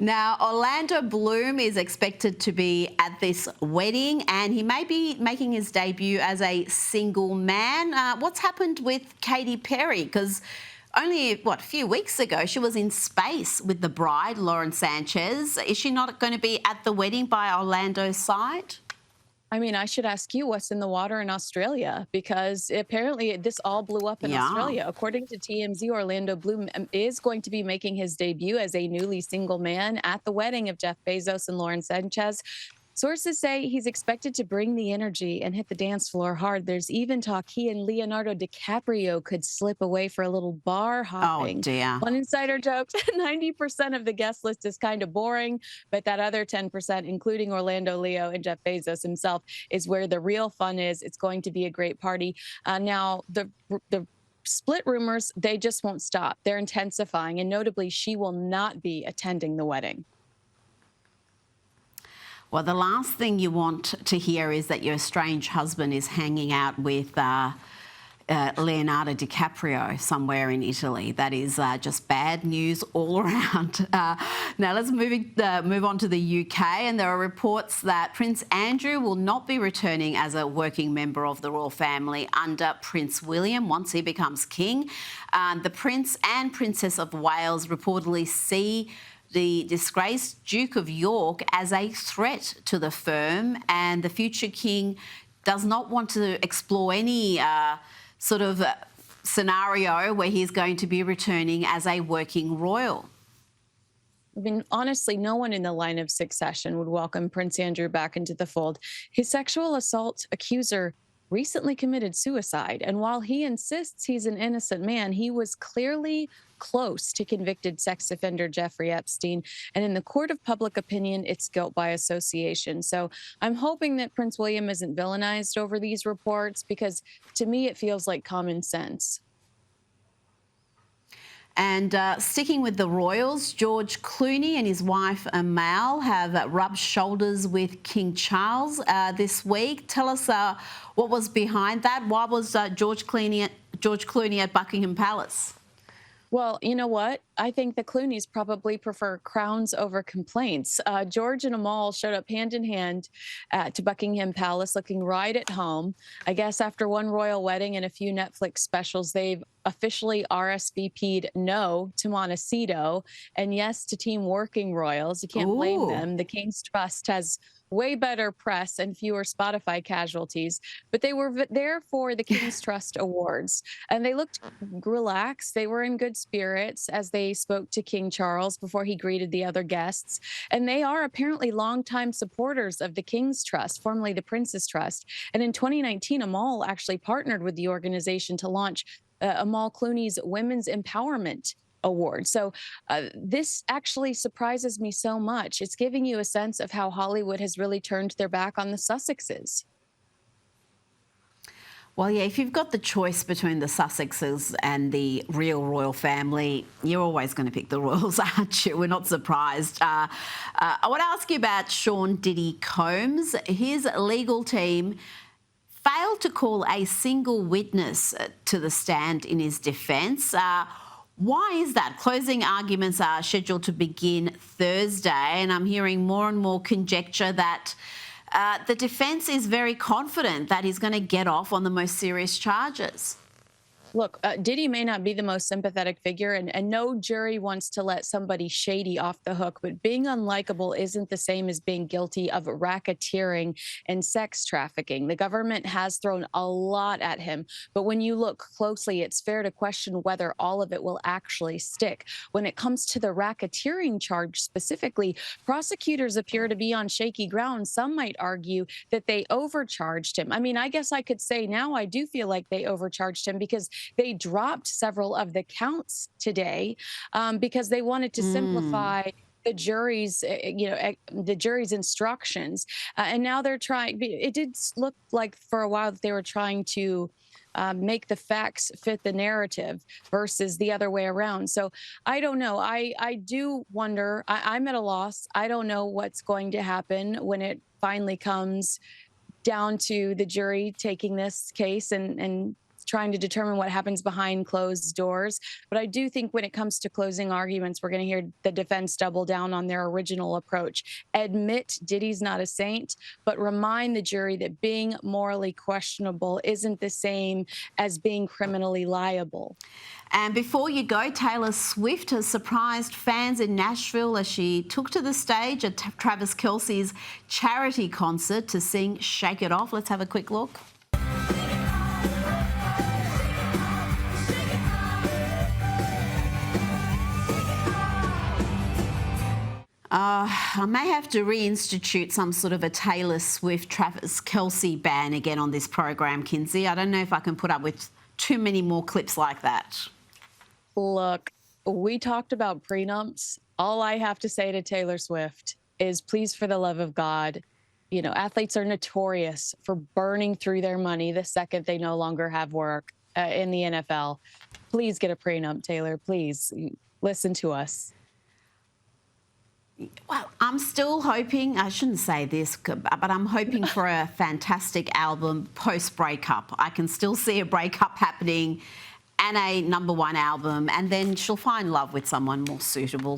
Now, Orlando Bloom is expected to be at this wedding and he may be making his debut as a single man. What's happened with Katy Perry? Because only, a few weeks ago, she was in space with the bride, Lauren Sanchez. Is she not going to be at the wedding by Orlando's side? I mean, I should ask you what's in the water in Australia because apparently this all blew up in Yeah. Australia. According to TMZ, Orlando Bloom is going to be making his debut as a newly single man at the wedding of Jeff Bezos and Lauren Sanchez. Sources say he's expected to bring the energy and hit the dance floor hard. There's even talk he and Leonardo DiCaprio could slip away for a little bar Oh, hopping. dear. One insider joked 90% of the guest list is kind of boring, but that other 10%, including Orlando, Leo, and Jeff Bezos himself, is where the real fun is. It's going to be a great party. Now, the split rumors, they just won't stop. They're intensifying, and notably, she will not be attending the wedding. Well, the last thing you want to hear is that your estranged husband is hanging out with Leonardo DiCaprio somewhere in Italy. That is just bad news all around. Now let's move on to the UK, and there are reports that Prince Andrew will not be returning as a working member of the royal family under Prince William once he becomes king. The Prince and Princess of Wales reportedly see the disgraced Duke of York as a threat to the firm, and the future king does not want to explore any scenario where he's going to be returning as a working royal. I mean, honestly, no one in the line of succession would welcome Prince Andrew back into the fold. His sexual assault accuser recently committed suicide, and while he insists he's an innocent man, he was clearly close to convicted sex offender Jeffrey Epstein. And in the court of public opinion, it's guilt by association. So I'm hoping that Prince William isn't villainized over these reports because to me, it feels like common sense. And sticking with the royals, George Clooney and his wife Amal have rubbed shoulders with King Charles this week. Tell us what was behind that. Why was George Clooney at Buckingham Palace? Well, you know what? I think the Clooneys probably prefer crowns over complaints. George and Amal showed up hand in hand to Buckingham Palace looking right at home. I guess after one royal wedding and a few Netflix specials, they've officially RSVP'd no to Montecito and yes to Team Working Royals. You can't blame them. The King's Trust has way better press and fewer Spotify casualties, but they were there for the King's Trust Awards and they looked relaxed. They were in good spirits as they spoke to King Charles before he greeted the other guests. And they are apparently longtime supporters of the King's Trust, formerly the Prince's Trust. And in 2019, Amal actually partnered with the organization to launch Amal Clooney's Women's Empowerment Award. So this actually surprises me so much. It's giving you a sense of how Hollywood has really turned their back on the Sussexes. Well, yeah, if you've got the choice between the Sussexes and the real royal family, you're always going to pick the royals, aren't you? We're not surprised. I want to ask you about Sean Diddy Combs. His legal team failed to call a single witness to the stand in his defence. Why is that? Closing arguments are scheduled to begin Thursday, and I'm hearing more and more conjecture that the defence is very confident that he's going to get off on the most serious charges. Look, Diddy may not be the most sympathetic figure, and no jury wants to let somebody shady off the hook, but being unlikable isn't the same as being guilty of racketeering and sex trafficking. The government has thrown a lot at him, but when you look closely, it's fair to question whether all of it will actually stick. When it comes to the racketeering charge specifically, prosecutors appear to be on shaky ground. Some might argue that they overcharged him. I mean, I guess I could say now I do feel like they overcharged him because they dropped several of the counts today because they wanted to simplify the jury's, the jury's instructions. And now they're trying. It did look like for a while that they were trying to make the facts fit the narrative versus the other way around. So I don't know. I do wonder. I'm at a loss. I don't know what's going to happen when it finally comes down to the jury taking this case and trying to determine what happens behind closed doors. But I do think when it comes to closing arguments, we're going to hear the defense double down on their original approach. Admit Diddy's not a saint, but remind the jury that being morally questionable isn't the same as being criminally liable. And before you go, Taylor Swift has surprised fans in Nashville as she took to the stage at Travis Kelce's charity concert to sing Shake It Off. Let's have a quick look. I may have to reinstitute some sort of a Taylor Swift, Travis Kelce ban again on this program, Kinsey. I don't know if I can put up with too many more clips like that. Look, we talked about prenups. All I have to say to Taylor Swift is, please, for the love of God, you know, athletes are notorious for burning through their money the second they no longer have work in the NFL. Please get a prenup, Taylor. Please listen to us. Well, I'm still hoping, I shouldn't say this, but I'm hoping for a fantastic album post-breakup. I can still see a breakup happening and a #1 album, and then she'll find love with someone more suitable.